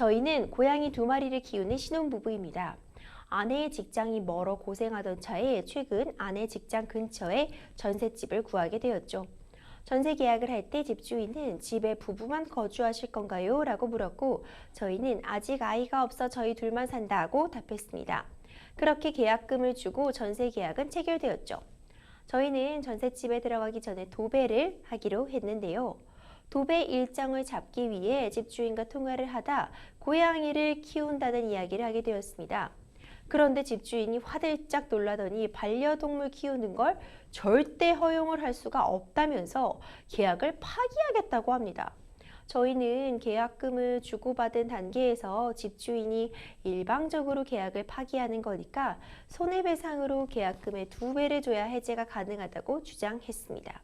저희는 고양이 2마리를 키우는 신혼부부입니다. 아내의 직장이 멀어 고생하던 차에 최근 아내 직장 근처에 전셋집을 구하게 되었죠. 전세 계약을 할 때 집주인은 집에 부부만 거주하실 건가요? 라고 물었고 저희는 아직 아이가 없어 저희 둘만 산다고 답했습니다. 그렇게 계약금을 주고 전세 계약은 체결되었죠. 저희는 전셋집에 들어가기 전에 도배를 하기로 했는데요. 도배 일정을 잡기 위해 집주인과 통화를 하다 고양이를 키운다는 이야기를 하게 되었습니다. 그런데 집주인이 화들짝 놀라더니 반려동물 키우는 걸 절대 허용을 할 수가 없다면서 계약을 파기하겠다고 합니다. 저희는 계약금을 주고받은 단계에서 집주인이 일방적으로 계약을 파기하는 거니까 손해배상으로 계약금의 2배를 줘야 해제가 가능하다고 주장했습니다.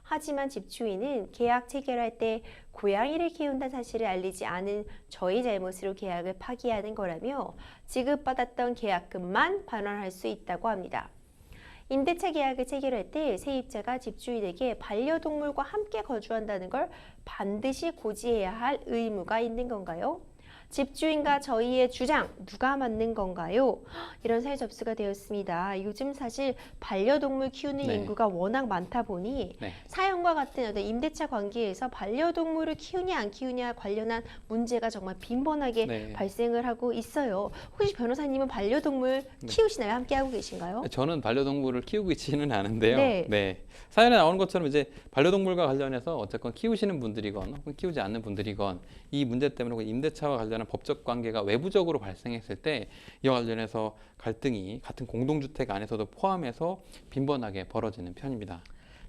하지만 집주인은 계약 체결할 때 고양이를 키운다는 사실을 알리지 않은 저희 잘못으로 계약을 파기하는 거라며 지급받았던 계약금만 반환할 수 있다고 합니다. 임대차 계약을 체결할 때 세입자가 집주인에게 반려동물과 함께 거주한다는 걸 반드시 고지해야 할 의무가 있는 건가요? 집주인과 저희의 주장 누가 맞는 건가요? 이런 사연 접수가 되었습니다. 요즘 사실 반려동물 키우는 인구가 워낙 많다 보니 사연과 같은 어떤 임대차 관계에서 반려동물을 키우냐 안 키우냐 관련한 문제가 정말 빈번하게 발생을 하고 있어요. 혹시 변호사님은 반려동물 키우시나요? 함께 하고 계신가요? 저는 반려동물을 키우고 있지는 않은데요. 사연에 나오는 것처럼 이제 반려동물과 관련해서 어쨌건 키우시는 분들이건 혹은 키우지 않는 분들이건 이 문제 때문에 임대차와 관련한 법적 관계가 외부적으로 발생했을 때 이와 관련해서 갈등이 같은 공동주택 안에서도 포함해서 빈번하게 벌어지는 편입니다.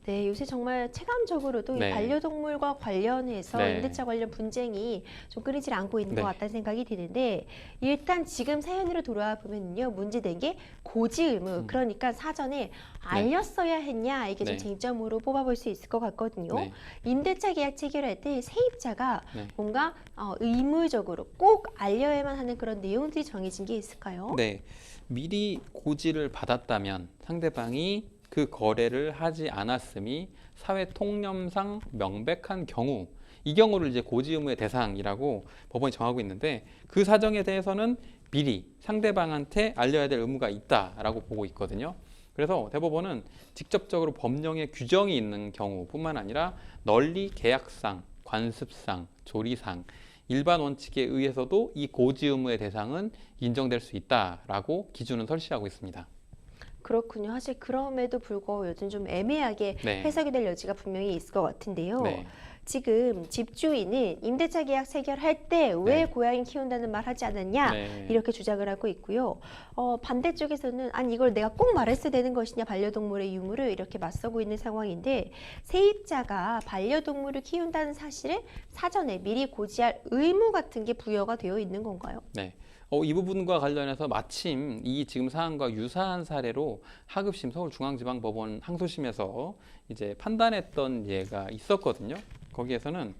네, 요새 정말 체감적으로도 이 반려동물과 관련해서 임대차 관련 분쟁이 좀 끊이질 않고 있는 것 같다는 생각이 드는데 일단 지금 사연으로 돌아와 보면요 문제된 게 고지 의무 그러니까 사전에 알렸어야 했냐 이게 좀 쟁점으로 뽑아볼 수 있을 것 같거든요. 임대차 계약 체결할 때 세입자가 뭔가 의무적으로 꼭 알려야만 하는 그런 내용들이 정해진 게 있을까요? 네, 미리 고지를 받았다면 상대방이 그 거래를 하지 않았음이 사회 통념상 명백한 경우 이 경우를 이제 고지 의무의 대상이라고 법원이 정하고 있는데 그 사정에 대해서는 미리 상대방한테 알려야 될 의무가 있다라고 보고 있거든요. 그래서 대법원은 직접적으로 법령에 규정이 있는 경우뿐만 아니라 널리 계약상, 관습상, 조리상 일반 원칙에 의해서도 이 고지 의무의 대상은 인정될 수 있다라고 기준은 설치하고 있습니다. 그렇군요. 사실 그럼에도 불구하고 요즘 좀 애매하게 해석이 될 여지가 분명히 있을 것 같은데요. 지금 집주인은 임대차 계약 체결할 때 왜 고양이 키운다는 말 하지 않았냐 이렇게 주장을 하고 있고요. 반대쪽에서는 아니 이걸 내가 꼭 말했어야 되는 것이냐 반려동물의 유무를 이렇게 맞서고 있는 상황인데 세입자가 반려동물을 키운다는 사실을 사전에 미리 고지할 의무 같은 게 부여가 되어 있는 건가요? 이 부분과 관련해서 마침 이 지금 사안과 유사한 사례로 하급심 서울중앙지방법원 항소심에서 이제 판단했던 예가 있었거든요. 거기에서는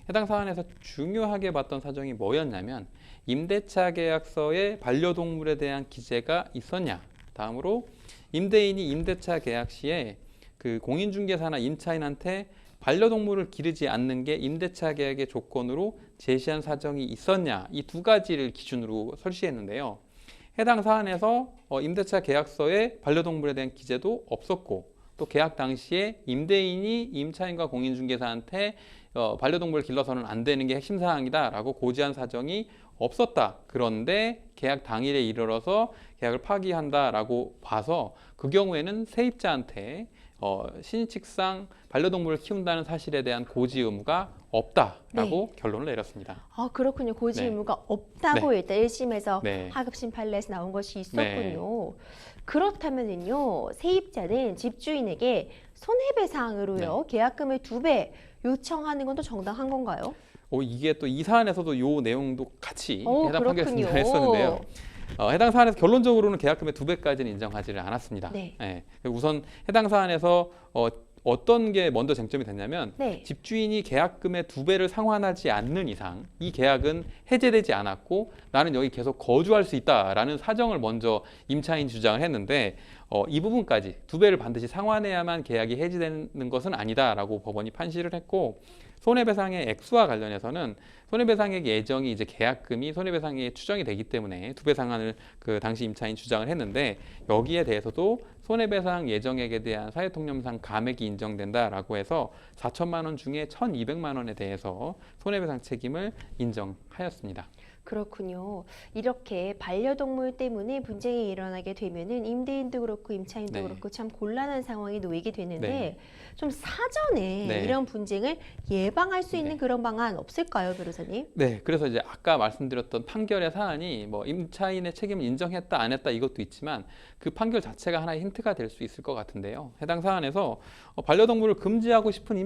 해당 사안에서 중요하게 봤던 사정이 뭐였냐면 임대차 계약서에 반려동물에 대한 기재가 있었냐. 다음으로 임대인이 임대차 계약 시에 그 공인중개사나 임차인한테 반려동물을 기르지 않는 게 임대차 계약의 조건으로 제시한 사정이 있었냐 이 두 가지를 기준으로 설치했는데요. 해당 사안에서 임대차 계약서에 반려동물에 대한 기재도 없었고 또 계약 당시에 임대인이 임차인과 공인중개사한테 반려동물을 길러서는 안 되는 게 핵심 사항이다라고 고지한 사정이 없었다. 그런데 계약 당일에 이르러서 계약을 파기한다라고 봐서 그 경우에는 세입자한테 신의칙상 반려동물을 키운다는 사실에 대한 고지 의무가 없다라고 결론을 내렸습니다. 아 그렇군요. 고지 의무가 없다고 일단 1심에서 하급심 판례에서 나온 것이 있었군요. 그렇다면은요 세입자는 집주인에게 손해배상으로요 계약금의 2배 요청하는 건 또 정당한 건가요? 이게 또 이 사안에서도 요 내용도 같이 해당 판결에서 했었는데요. 해당 사안에서 결론적으로는 계약금의 2배까지는 인정하지를 않았습니다. 우선 해당 사안에서 어떤 게 먼저 쟁점이 됐냐면 집주인이 계약금의 2배를 상환하지 않는 이상 이 계약은 해제되지 않았고 나는 여기 계속 거주할 수 있다라는 사정을 먼저 임차인이 주장을 했는데 이 부분까지 2배를 반드시 상환해야만 계약이 해지되는 것은 아니다라고 법원이 판시를 했고 손해배상의 액수와 관련해서는 손해배상액 예정이 이제 계약금이 손해배상액에 추정이 되기 때문에 2배 상한을 그 당시 임차인 주장을 했는데 여기에 대해서도 손해배상 예정액에 대한 사회통념상 감액이 인정된다라고 해서 4천만 원 중에 1,200만 원에 대해서 손해배상 책임을 인정하였습니다. 그렇군요. 이렇게 반려동물 때문에 분쟁이 일어나게 되면은 임대인도 그렇고 임차인도 네. 그렇고 참 곤란한 상황이 놓이게 되는데 네. 좀 사전에 네. 이런 분쟁을 예방할 수 있는 네. 그런 방안 없을까요, 변호사님? 네, 그래서 이제 아까 말씀드렸던 판결의 사안이 뭐 임차인의 책임을 인정했다 안 했다 이것도 있지만 그 판결 자체가 하나의 힌트가 될 수 있을 것 같은데요. 해당 사안에서 반려동물을 금지하고 싶은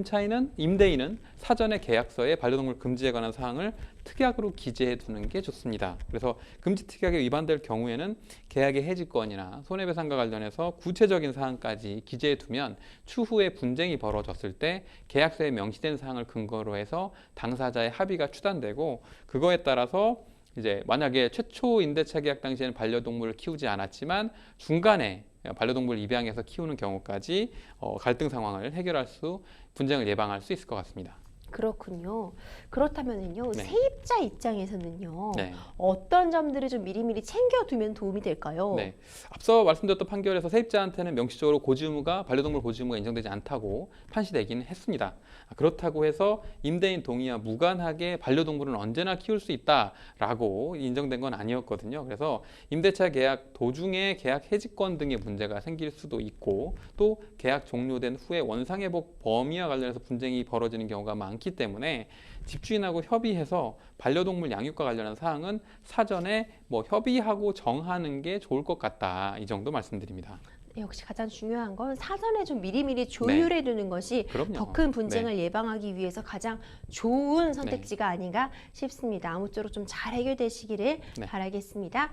임대인은 사전에 계약서에 반려동물 금지에 관한 사항을 특약으로 기재해 두는 게 좋습니다. 그래서 금지 특약에 위반될 경우에는 계약의 해지권이나 손해배상과 관련해서 구체적인 사항까지 기재해 두면 추후에 분쟁이 벌어졌을 때 계약서에 명시된 사항을 근거로 해서 당사자의 합의가 추단되고 그거에 따라서 이제 만약에 최초 임대차 계약 당시에는 반려동물을 키우지 않았지만 중간에 반려동물 입양해서 키우는 경우까지 갈등 상황을 해결할 수 분쟁을 예방할 수 있을 것 같습니다. 그렇군요. 그렇다면은요, 네. 세입자 입장에서는요, 네. 어떤 점들을 좀 미리미리 챙겨두면 도움이 될까요? 네. 앞서 말씀드렸던 판결에서 세입자한테는 명시적으로 반려동물 고지 의무가 인정되지 않다고 판시되기는 했습니다. 그렇다고 해서 임대인 동의와 무관하게 반려동물은 언제나 키울 수 있다라고 인정된 건 아니었거든요. 그래서 임대차 계약 도중에 계약 해지권 등의 문제가 생길 수도 있고 또 계약 종료된 후에 원상회복 범위와 관련해서 분쟁이 벌어지는 경우가 많기 때문에 집주인하고 협의해서 반려동물 양육과 관련한 사항은 사전에 뭐 협의하고 정하는 게 좋을 것 같다. 이 정도 말씀드립니다. 역시 가장 중요한 건 사전에 좀 미리미리 조율해 두는 것이 그럼요. 더 큰 분쟁을 예방하기 위해서 가장 좋은 선택지가 아닌가 싶습니다. 아무쪼록 좀 잘 해결되시기를 네. 바라겠습니다.